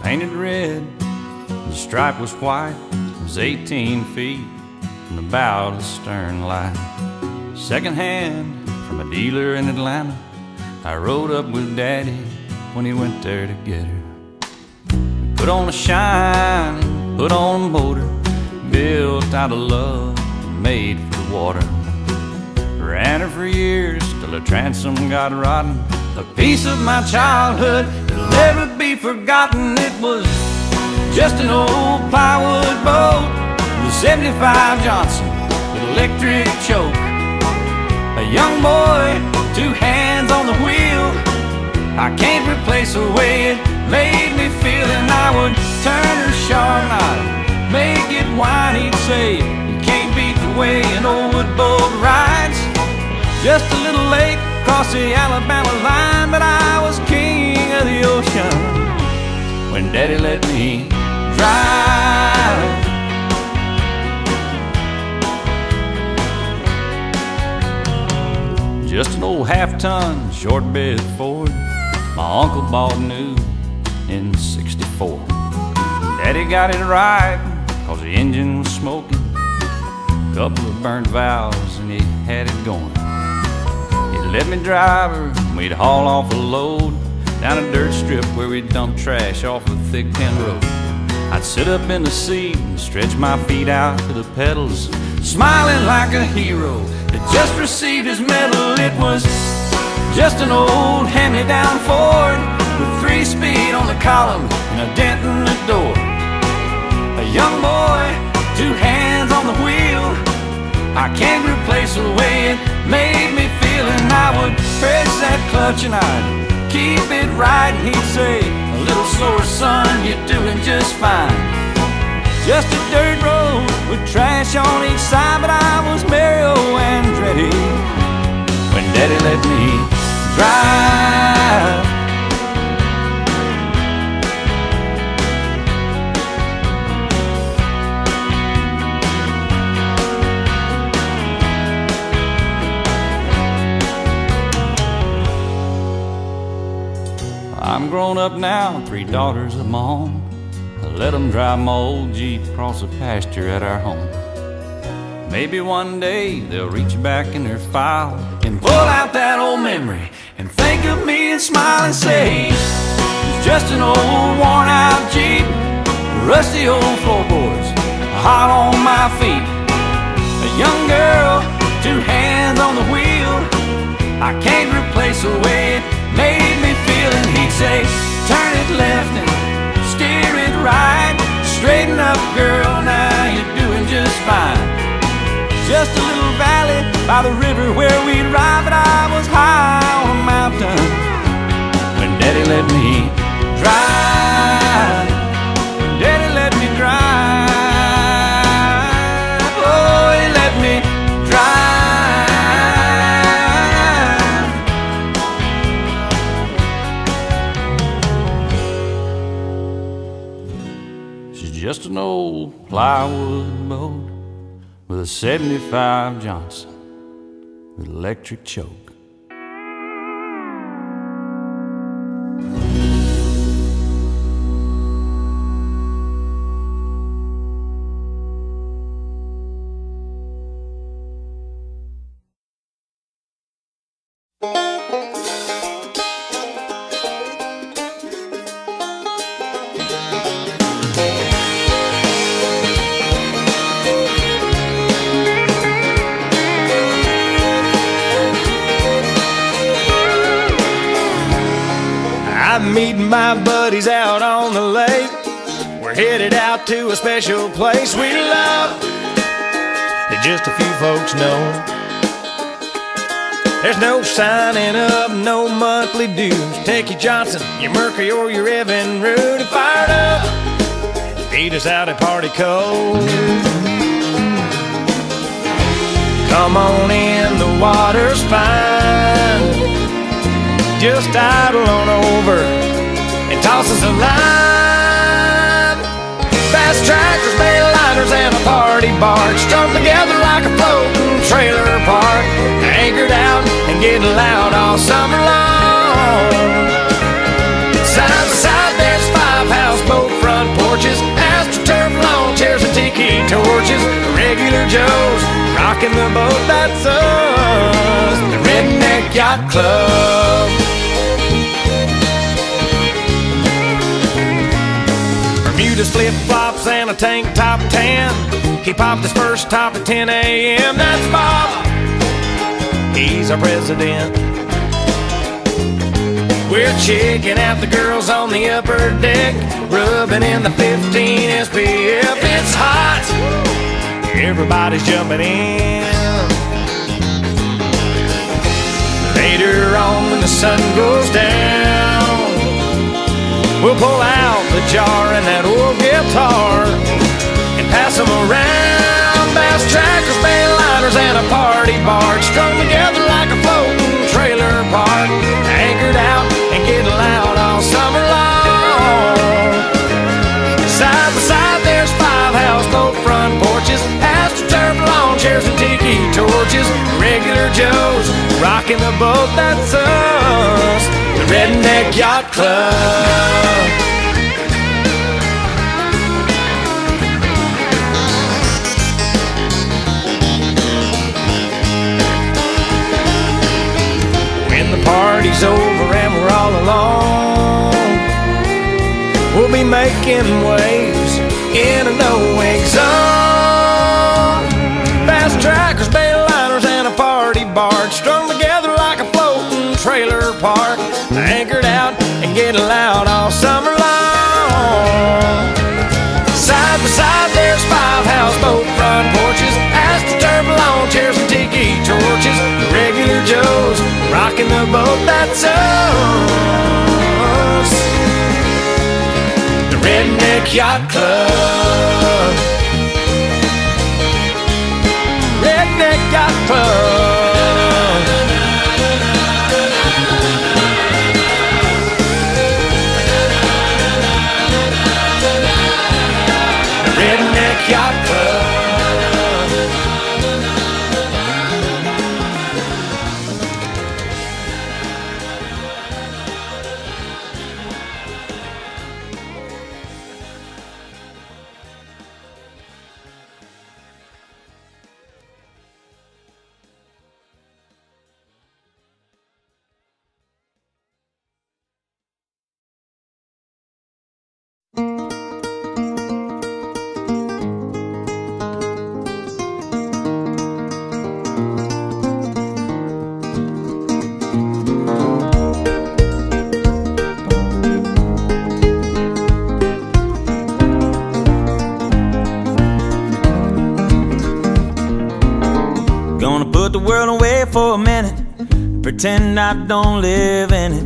painted red, the stripe was white. It was 18 feet from the bow to the stern line. Second hand from a dealer in Atlanta, I rode up with Daddy when he went there to get her. We put on a shine, put on a motor, built out of love, made for the water. Ran her for years till the transom got rotten. A piece of my childhood that'll never be forgotten. It was just an old plywood boat with a 75 Johnson with electric choke. A young boy, 2 hands on the wheel. I can't replace the way it made me feel. And I would turn her sharp and I'd make it whine. He'd say, you can't beat the way an old wood boat rides. Just a little late across the Alabama line, but I was king of the ocean when Daddy let me drive. Just an old half-ton short bed Ford my uncle bought new in '64. Daddy got it right cause the engine was smoking, couple of burnt valves and he had it going. He'd let me drive her and we'd haul off a load down a dirt strip where we'd dump trash off a thick tin road. I'd sit up in the seat and stretch my feet out to the pedals, smiling like a hero that just received his medal. It was just an old hand-me-down Ford with 3-speed on the column and a dent in the door. A young boy, 2 hands on the wheel. I can't replace the way it made me feel. And I would press that clutch and I'd keep it right. And he'd say, a little slower, son, you're doing just fine. Just a dirt road with trash on each side, but I was Mario Andretti when Daddy let me drive. I'm grown up now, 3 daughters of my own. I let them drive my old Jeep across the pasture at our home. Maybe one day they'll reach back in their file and pull out that old memory and think of me and smile and say, it's just an old worn out Jeep, rusty old floorboards, hot on my feet. A young girl, 2 hands on the wheel. I can't replace the way it made me feel. And he'd say, turn it left and steer it right. Straighten up, girl, now you're doing just fine. Just a little valley by the river where we'd ride, but I was high on a mountain when Daddy let me drive. When Daddy let me drive. Oh, he let me drive. She's just an old plywood boat with a 75 Johnson with electric choke. I'm meeting my buddies out on the lake. We're headed out to a special place we love that just a few folks know. There's no signing up, no monthly dues. Take your Johnson, your Mercury, or your Evinrude and fire it up. Feed us out at Party Cove. Come on in, the water's fine. Just idle on over and toss us a line. Fast tractors, bail liners, and a party barge strung together like a floating trailer park. Anchored out and getting loud all summer long. Side by side there's 5 houseboats Joes, rocking the boat, that's us, the Redneck Yacht Club. Bermuda's flip-flops and a tank top tan. He popped his first top at 10 a.m. That's Bob, he's our president. We're checking out the girls on the upper deck, rubbing in the 15 SPF. It's hot, everybody's jumping in. Later on when the sun goes down, we'll pull out the jar and that old guitar and pass them around. Bass trackers, mainliners, and a party barge strung together like a floating trailer park, anchored out and getting loud all summer long. Side by side there's 5 houseboat front porches, astroturf lawn chairs and tiki torches. Regular Joes, rocking the boat, that's us, the Redneck Yacht Club. Party's over and we're all alone, we'll be making waves in a no-wake zone. Fast trackers, baitliners, and a party barge strung together like a floating trailer park, anchored out and getting loud all summer long. Side by side there's 5 houseboat front porches, astroturf lawn chairs and tiki torches. Regular Joes, rocking the boat, that's us, the Redneck Yacht Club. Redneck Yacht Club. The Redneck Yacht Club. Put the world away for a minute, pretend I don't live in it.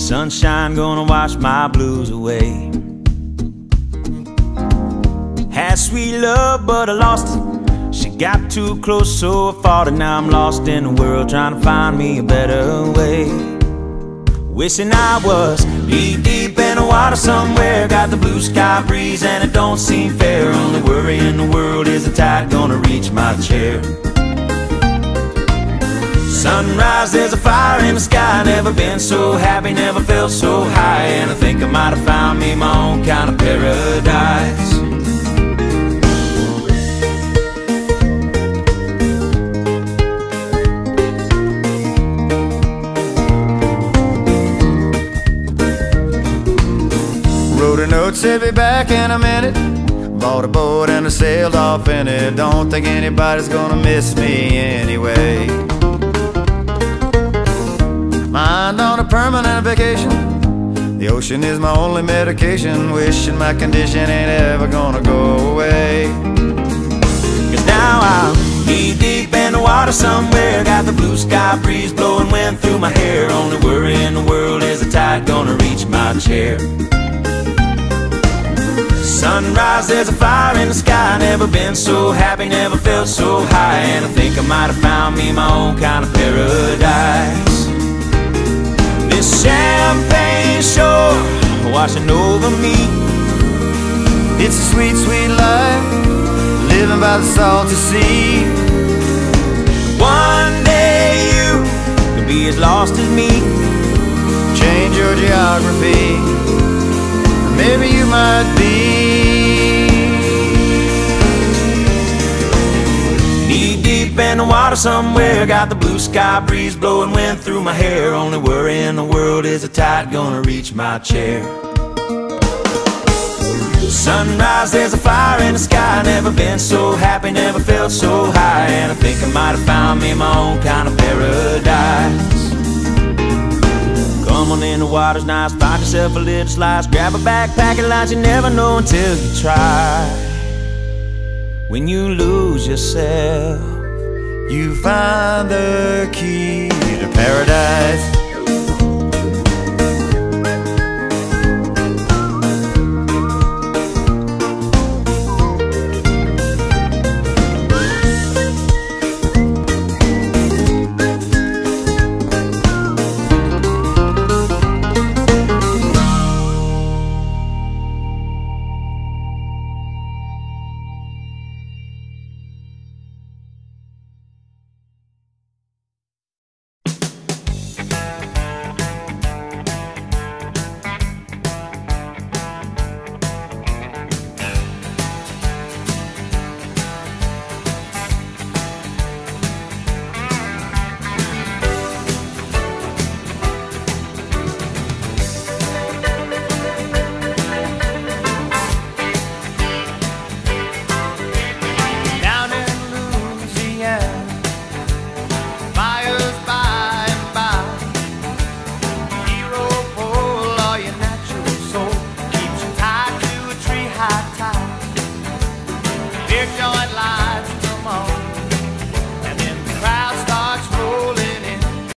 Sunshine gonna wash my blues away. Had sweet love but I lost it. She got too close so I fought it. Now I'm lost in the world trying to find me a better way. Wishing I was deep in the water somewhere. Got the blue sky breeze and it don't seem fair. Only worry in the world is the tide gonna reach my chair. Sunrise, there's a fire in the sky. Never been so happy, never felt so high. And I think I might have found me my own kind of paradise. Wrote a note, said be back in a minute. Bought a boat and I sailed off in it. Don't think anybody's gonna miss me anyway. Mind on a permanent vacation. The ocean is my only medication. Wishing my condition ain't ever gonna go away. Cause now I'm deep in the water somewhere. Got the blue sky breeze blowing wind through my hair. Only worry in the world is the tide gonna reach my chair. Sunrise, there's a fire in the sky. Never been so happy, never felt so high. And I think I might have found me my own kind of paradise. This champagne shore washing over me. It's a sweet, sweet life, living by the salty sea. One day you could be as lost as me. Change your geography, maybe you might be deep in the water somewhere. Got the blue sky breeze blowing wind through my hair. Only worry in the world is the tide gonna reach my chair. Sunrise, there's a fire in the sky. Never been so happy, never felt so high. And I think I might have found me my own kind of paradise. Come on in, the water's nice. Find yourself a little slice. Grab a backpack and lunch. You never know until you try. When you lose yourself, you find the key to paradise.